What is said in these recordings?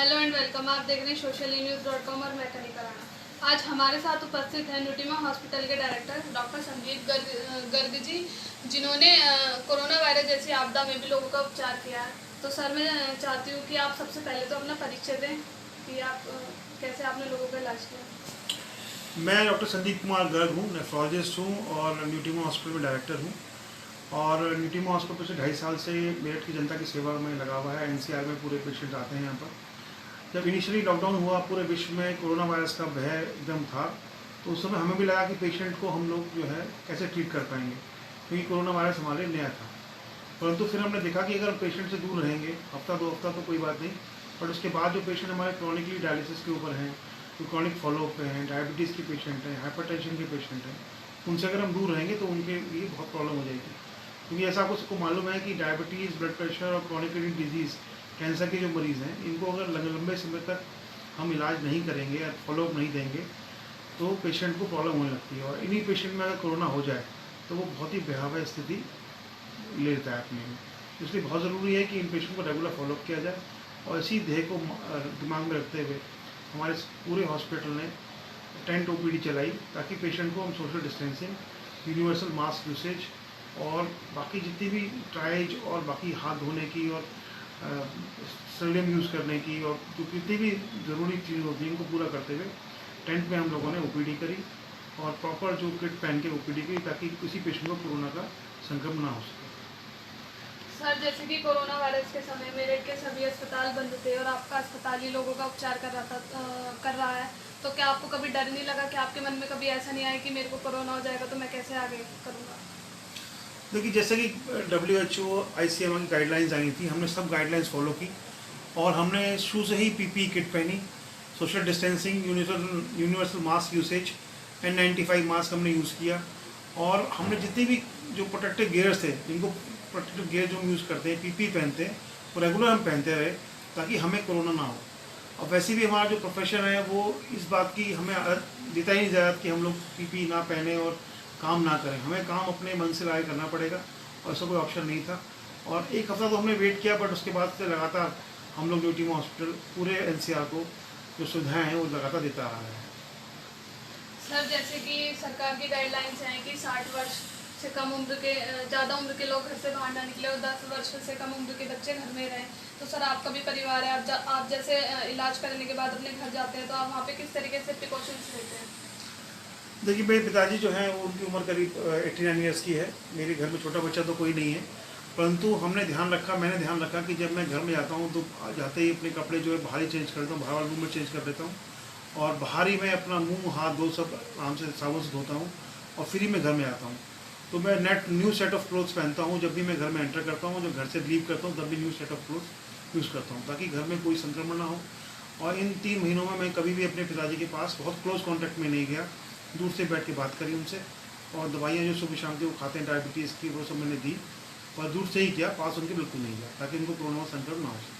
Hello and welcome. आप देख रहे हैं socialnews.com और मैं कनिका राणा। आज हमारे साथ उपस्थित हैं न्यूटीमा हॉस्पिटल के डायरेक्टर डॉक्टर संजीव गर्ग जी, जिन्होंने कोरोना वायरस जैसी आपदा में भी लोगों का उपचार किया है। तो सर, मैं चाहती हूँ कि आप सबसे पहले तो अपना परिचय दें कि आप कैसे आपने लोगों का इलाज किया। मैं डॉक्टर संदीप कुमार गर्ग हूँ, नेफ्रोलॉजिस्ट हूँ और न्यूटीमा हॉस्पिटल में डायरेक्टर हूँ। और न्यूटीमा हॉस्पिटल से 2.5 साल से मेरठ की जनता की सेवा में लगा हुआ है। एनसीआर में पूरे पेशेंट आते हैं यहाँ पर। जब इनिशियली लॉकडाउन हुआ, पूरे विश्व में कोरोना वायरस का भय एकदम था, तो उस समय हमें भी लगा कि पेशेंट को हम लोग जो है कैसे ट्रीट कर पाएंगे, क्योंकि कोरोना वायरस हमारे नया था। परंतु फिर हमने देखा कि अगर पेशेंट से दूर रहेंगे हफ्ता 2 हफ्ता तो कोई बात नहीं, बट उसके बाद जो पेशेंट हमारे क्रॉनिकली डायलिसिस के ऊपर हैं, जो क्रॉनिक फॉलोअप पे हैं, डायबिटीज़ के पेशेंट हैं, हाइपरटेंशन के पेशेंट हैं, उनसे अगर हम दूर रहेंगे तो उनके लिए बहुत प्रॉब्लम हो जाएगी। क्योंकि ऐसा आपको सबको मालूम है कि डायबिटीज़, ब्लड प्रेशर और क्रॉनिक किडनी डिजीज़, कैंसर के जो मरीज़ हैं, इनको अगर लंबे समय तक हम इलाज नहीं करेंगे या फॉलोअप नहीं देंगे तो पेशेंट को प्रॉब्लम होने लगती है। और इन्हीं पेशेंट में अगर कोरोना हो जाए तो वो बहुत ही भयावह स्थिति ले लेता है अपने में। इसलिए बहुत ज़रूरी है कि इन पेशेंट को रेगुलर फॉलोअप किया जाए। और इसी ध्येय को दिमाग में रखते हुए हमारे पूरे हॉस्पिटल ने टेंट ओपीडी चलाई, ताकि पेशेंट को हम social distancing, universal mask usage और बाकी जितनी भी ट्राइज और बाकी हाथ धोने की और स्टेरिलियम यूज़ करने की और जो कितनी भी ज़रूरी चीज़ होती है, इनको पूरा करते हुए टेंट में हम लोगों ने ओपीडी करी और प्रॉपर जो किट पहन के ओपीडी करी, ताकि किसी पेशेंट को कोरोना का संक्रमण ना हो सके। सर, जैसे कि कोरोना वायरस के समय मेरठ के सभी अस्पताल बंद थे और आपका अस्पताल ही लोगों का उपचार कर रहा है, तो क्या आपको कभी डर नहीं लगा कि आपके मन में कभी ऐसा नहीं आया कि मेरे को कोरोना हो जाएगा तो मैं कैसे आगे करूँगा? देखिए, जैसे कि WHO ICMR की गाइडलाइंस आई थी, हमने सब गाइडलाइंस फॉलो की और हमने शुरू से ही PPE किट पहनी, social distancing, universal mask usage, N95 mask हमने यूज़ किया। और हमने जितनी भी जो प्रोटेक्टिव गियर्स थे, जिनको प्रोटेक्टिव गियर जो हम यूज़ करते हैं, PPE पहनते हैं, वो रेगुलर हम पहनते रहे ताकि हमें कोरोना ना हो। और वैसे भी हमारा जो प्रोफेशन है वो इस बात की हमें देता ही नहीं ज़रूरत कि हम लोग PPE ना पहने और काम ना करें। हमें काम अपने मन से लाए करना पड़ेगा और ऐसा कोई ऑप्शन नहीं था। और एक हफ्ता तो हमने वेट किया, बट उसके बाद से लगातार हम लोग न्यूटीमा हॉस्पिटल पूरे NCR को जो सुविधाएँ हैं वो लगातार देता आ रहा है। सर, जैसे कि सरकार की गाइडलाइंस हैं कि 60 वर्ष से कम उम्र के ज़्यादा उम्र के लोग घर से बाहर ना निकले और 10 वर्ष से कम उम्र के बच्चे घर में रहें, तो सर आपका भी परिवार है, आप जैसे इलाज करने के बाद अपने घर जाते हैं तो आप वहाँ पे किस तरीके से प्रिकॉशंस लेते हैं? देखिए, मेरे पिताजी जो हैं वो उनकी उम्र करीब 89 ईयर्स की है। मेरे घर में छोटा बच्चा तो कोई नहीं है, परंतु मैंने ध्यान रखा कि जब मैं घर में जाता हूँ तो जाते ही अपने कपड़े जो है बाहर ही चेंज करता हूँ, बाहर वाले रूम में चेंज कर देता हूँ और बाहर ही मैं अपना मुंह हाथ धो सब आराम से साबुन से धोता हूँ और फिर ही मैं घर में आता हूँ। तो मैं न्यू सेट ऑफ क्लोथ्स पहनता हूँ जब भी मैं घर में एंटर करता हूँ। जब घर से लीव करता हूँ तब भी new set of clothes use करता हूँ, ताकि घर में कोई संक्रमण ना हो। और इन 3 महीनों में मैं कभी भी अपने पिताजी के पास बहुत क्लोज कॉन्टैक्ट में नहीं गया, दूर से बैठ के बात करी उनसे। और दवाइयाँ जो सुबह शाम की वो खाते हैं डायबिटीज़ की, वो सब मैंने दी और दूर से ही किया, पास उनके बिल्कुल नहीं गया, ताकि उनको कोरोना संक्रमण ना हो सके।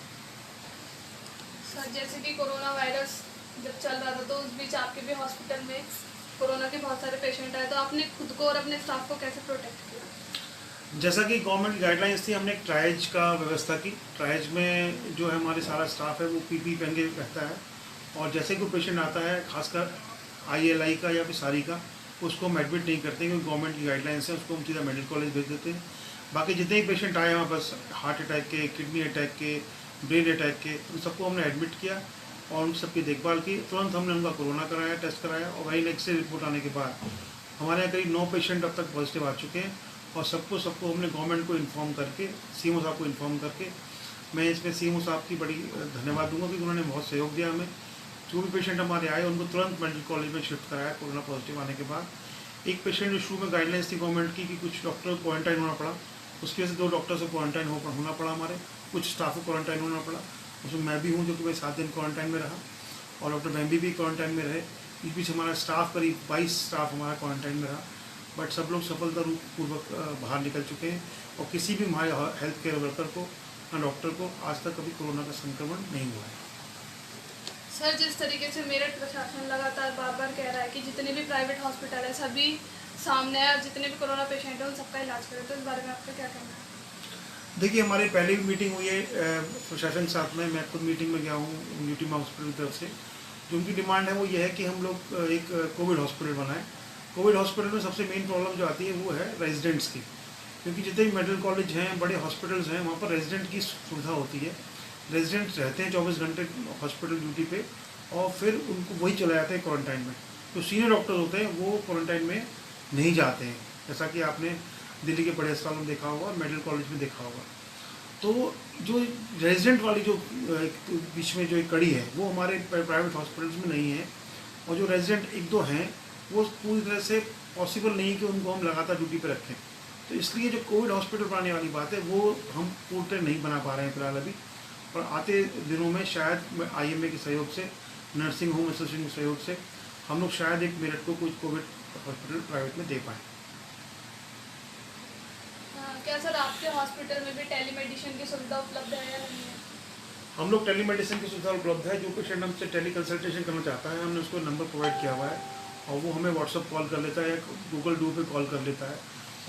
सर, जैसे कि कोरोना वायरस जब चल रहा था तो उस बीच आपके भी हॉस्पिटल में कोरोना के बहुत सारे पेशेंट आए, तो आपने खुद को और अपने स्टाफ को कैसे प्रोटेक्ट किया? जैसा कि गवर्नमेंट की गाइडलाइंस थी, हमने एक ट्राइज का व्यवस्था की। ट्राइज में जो है हमारे सारा स्टाफ है वो PPE पहन के रहता है। और जैसे कोई पेशेंट आता है, खासकर ILI का या फिर सारी का, उसको हम एडमिट नहीं करते क्योंकि गवर्नमेंट की गाइडलाइंस है, उसको हम सीधा मेडिकल कॉलेज भेज देते हैं। बाकी जितने भी पेशेंट आए हैं बस हार्ट अटैक के, किडनी अटैक के, ब्रेन अटैक के, उन सबको हमने एडमिट किया और उन सबकी देखभाल की। तुरंत हमने उनका कोरोना कराया, टेस्ट कराया और वही नेक्स्ट डे रिपोर्ट आने के बाद हमारे यहाँ करीब 9 पेशेंट अब तक पॉजिटिव आ चुके हैं। और सबको हमने गवर्नमेंट को इन्फॉर्म करके, CMO साहब को इन्फॉर्म करके, मैं इसमें CMO साहब की बड़ी धन्यवाद दूंगा क्योंकि उन्होंने बहुत सहयोग दिया हमें। जो भी पेशेंट हमारे आए उनको तुरंत मेडिकल कॉलेज में शिफ्ट कराया कोरोना पॉजिटिव आने के बाद। एक पेशेंट जो शुरू में गाइडलाइंस थी गवर्नमेंट की कि कुछ डॉक्टर को क्वारंटाइन होना पड़ा, उसकी वजह से 2 डॉक्टर से क्वारंटाइन होना पड़ा, हमारे कुछ स्टाफ को क्वारंटाइन होना पड़ा। उसमें मैं भी हूँ जो कि मैं 7 दिन क्वारंटाइन में रहा और डॉक्टर बेम्बी भी क्वारंटाइन में रहे। इस बीच हमारा स्टाफ करीब 22 स्टाफ हमारा क्वारंटाइन में रहा, बट सब लोग सफलतापूर्वक बाहर निकल चुके हैं और किसी भी हमारे हेल्थ केयर वर्कर को या डॉक्टर को आज तक कभी कोरोना का संक्रमण नहीं हुआ है। सर, जिस तरीके से मेरठ प्रशासन लगातार बार बार कह रहा है कि जितने भी प्राइवेट हॉस्पिटल है सभी सामने है और जितने भी कोरोना पेशेंट हैं उन सबका इलाज करें, तो इस बारे में आपका क्या कहना है? देखिए, हमारी पहली भी मीटिंग हुई है प्रशासन के साथ में। मैं खुद मीटिंग में गया हूँ न्यूटीमा हॉस्पिटल की तरफ से। जो उनकी डिमांड है वो ये है कि हम लोग एक कोविड हॉस्पिटल बनाएं। कोविड हॉस्पिटल में सबसे मेन प्रॉब्लम जो आती है वो है रेजिडेंट्स की, क्योंकि जितने भी मेडिकल कॉलेज हैं, बड़े हॉस्पिटल्स हैं, वहाँ पर रेजिडेंट की सुविधा होती है। रेजिडेंट्स रहते हैं 24 घंटे हॉस्पिटल ड्यूटी पे, और फिर उनको वही चले जाते हैं क्वारंटाइन में। जो सीनियर डॉक्टर्स होते हैं वो क्वारंटाइन में नहीं जाते हैं, जैसा कि आपने दिल्ली के बड़े अस्पतालों में देखा होगा, मेडिकल कॉलेज में देखा होगा। तो जो रेजिडेंट वाली जो बीच में जो एक कड़ी है वो हमारे प्राइवेट हॉस्पिटल्स में नहीं है। और जो रेजिडेंट एक दो हैं वो पूरी तरह से पॉसिबल नहीं कि उनको हम लगातार ड्यूटी पे रखें। तो इसलिए जो कोविड हॉस्पिटल बनाने वाली बात है वो हम पूरी तरह नहीं बना पा रहे हैं फिलहाल अभी। और आते दिनों में शायद IMA के सहयोग से, नर्सिंग होम एसोसिएशन के सहयोग से हम लोग शायद एक मेरठ को कुछ कोविड हॉस्पिटल प्राइवेट में दे पाएँ। क्या सर आपके हॉस्पिटल में भी टेलीमेडिसिन की सुविधा उपलब्ध है या नहीं है? हम लोग टेलीमेडिसिन की सुविधा उपलब्ध है। जो पेशेंट हमसे टेली कंसल्टेशन करना चाहता है, हमने उसको नंबर प्रोवाइड किया हुआ है, और वो हमें व्हाट्सअप कॉल कर लेता है या गूगल डू पे कॉल कर लेता है,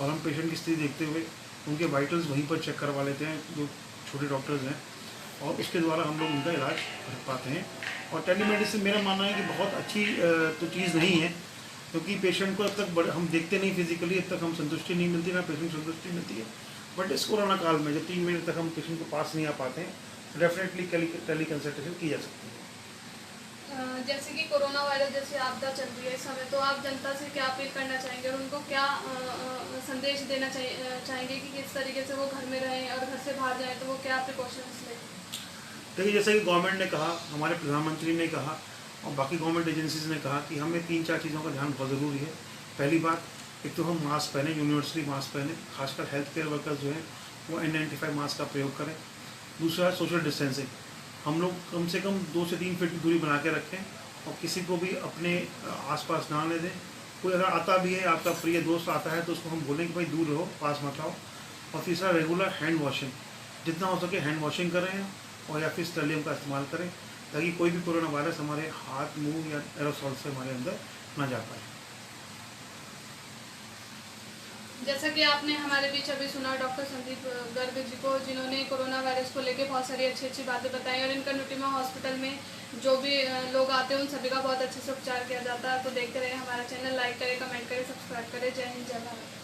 और हम पेशेंट की स्थिति देखते हुए उनके वाइटल्स वहीं पर चेक करवा लेते हैं, जो छोटे डॉक्टर्स हैं, और उसके द्वारा हम लोग उनका इलाज कर पाते हैं। और टेलीमेडिसिन मेरा मानना है कि बहुत अच्छी तो चीज़ नहीं है, क्योंकि पेशेंट को अब तक हम देखते नहीं फिजिकली, अब तक हम संतुष्टि नहीं मिलती, ना पेशेंट संतुष्टि मिलती है। बट इस कोरोना काल में जब 3 महीने तक हम पेशेंट को पास नहीं आ पाते हैं, तो डेफिनेटली टेली कंसल्टेशन की जा सकती है। जैसे कि कोरोना वायरस जैसी आपदा चल रही है इस समय, तो आप जनता से क्या अपील करना चाहेंगे और उनको क्या संदेश देना चाहेंगे कि किस तरीके से वो घर में रहें, और घर से बाहर जाएं तो वो क्या प्रिकॉशंस लें? देखिए, जैसे कि गवर्नमेंट ने कहा, हमारे प्रधानमंत्री ने कहा, और बाकी गवर्नमेंट एजेंसीज ने कहा कि हमें 3-4 चीज़ों का ध्यान बहुत ज़रूरी है। पहली बात, एक तो हम मास्क पहने, यूनिवर्सली मास्क पहने, खासकर हेल्थ केयर वर्कर्स जो हैं वो N95 मास्क का प्रयोग करें। दूसरा है सोशल डिस्टेंसिंग। हम लोग कम से कम 2 से 3 फीट की दूरी बना के रखें, और किसी को भी अपने आसपास ना आने दें। कोई अगर आता भी है, आपका प्रिय दोस्त आता है, तो उसको हम बोलें कि भाई दूर रहो, पास मत आओ। और तीसरा, रेगुलर हैंड वॉशिंग, जितना हो सके हैंड वॉशिंग करें, और या फिर स्टेरिलियम का इस्तेमाल करें, ताकि कोई भी कोरोना वायरस हमारे हाथ, मुंह या एरोसॉल से हमारे अंदर ना जा पाए। जैसा कि आपने हमारे बीच अभी सुना डॉक्टर संदीप गर्ग जी को, जिन्होंने कोरोना वायरस को लेकर बहुत सारी अच्छी अच्छी बातें बताई, और इनका न्यूटीमा हॉस्पिटल में जो भी लोग आते हैं उन सभी का बहुत अच्छे से उपचार किया जाता है। तो देखते रहे हमारा चैनल, लाइक करें, कमेंट करें, सब्सक्राइब करें। जय हिंद, जय भारत।